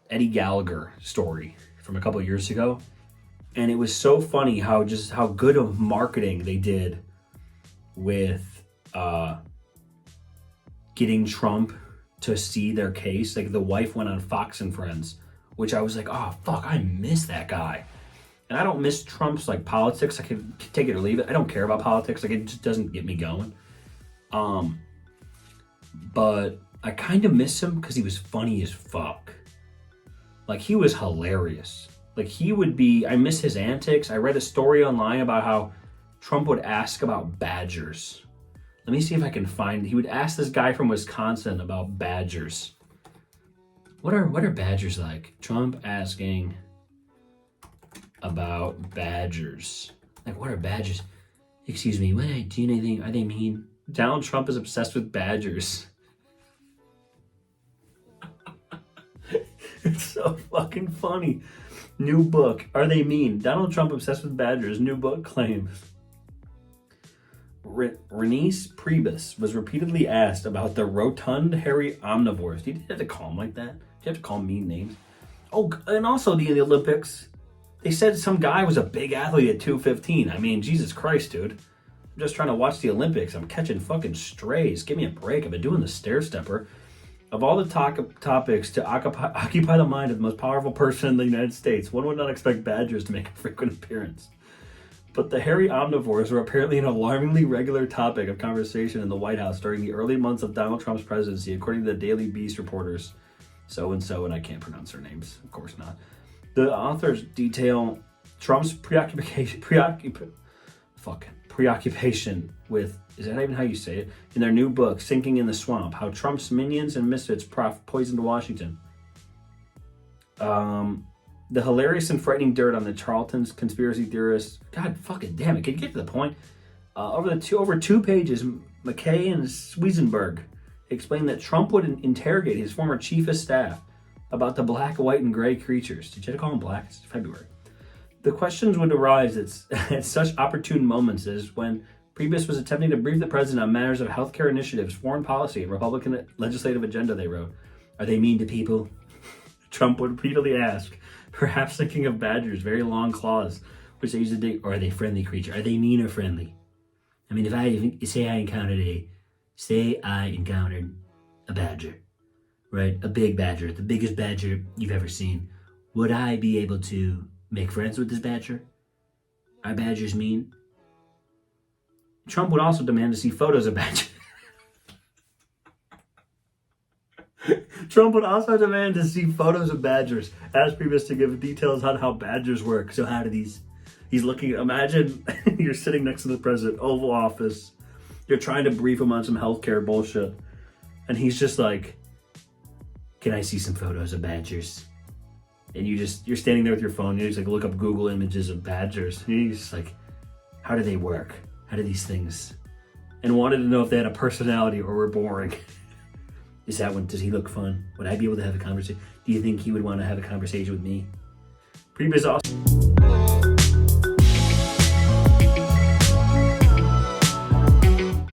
Eddie Gallagher story from a couple of years ago. And it was so funny how good of marketing they did with getting Trump to see their case. Like the wife went on Fox and Friends, which I was like, oh fuck, I miss that guy. And I don't miss Trump's like politics. I can take it or leave it. I don't care about politics. Like it just doesn't get me going. But I kind of miss him because he was funny as fuck. Like he was hilarious. Like he would be, I miss his antics. I read a story online about how Trump would ask about badgers. Let me see if I can find, he would ask this guy from Wisconsin about badgers. What are badgers like? Trump asking about badgers. Like what are badgers? Excuse me, do you know anything? Are they mean? Donald Trump is obsessed with badgers. It's so fucking funny. New book. Are they mean? Donald Trump obsessed with badgers. New book claims. Reince Priebus was repeatedly asked about the rotund, hairy omnivores. Do you have to call them like that? Do you have to call them mean names? Oh, and also the Olympics. They said some guy was a big athlete at 215. I mean, Jesus Christ, dude. I'm just trying to watch the Olympics. I'm catching fucking strays. Give me a break. I've been doing the stair stepper. Of all the topics to occupy the mind of the most powerful person in the United States, one would not expect badgers to make a frequent appearance. But the hairy omnivores were apparently an alarmingly regular topic of conversation in the White House during the early months of Donald Trump's presidency, according to the Daily Beast reporters. So-and-so, and I can't pronounce their names, of course not. The authors detail Trump's preoccupation with, is that even how you say it? In their new book, Sinking in the Swamp, how Trump's minions and misfits poisoned Washington. The hilarious and frightening dirt on the Charlatans, conspiracy theorists. God fucking damn it, can you get to the point? Over two pages, McKay and Swiesenberg explained that Trump would interrogate his former chief of staff about the black, white, and gray creatures. Did you have to call them black? It's February. The questions would arise at such opportune moments as when Priebus was attempting to brief the president on matters of healthcare initiatives, foreign policy, and Republican legislative agenda, they wrote. Are they mean to people? Trump would repeatedly ask, perhaps thinking of badgers' very long claws, which they used to dig, or are they friendly creature? Are they mean or friendly? I mean, say I encountered a badger, right? A big badger, the biggest badger you've ever seen. Would I be able to make friends with this badger? Are badgers mean? Trump would also demand to see photos of badgers. Trump would also demand to see photos of badgers, ask Priebus to give details on how badgers work. So how do he's looking, imagine you're sitting next to the president, Oval Office, you're trying to brief him on some healthcare bullshit, and he's just like, can I see some photos of badgers? And you're standing there with your phone, you just like look up Google images of badgers, and you're just like, how do they work? How do these things? And wanted to know if they had a personality or were boring. Does he look fun? Would I be able to have a conversation? Do you think he would want to have a conversation with me? Priebus also...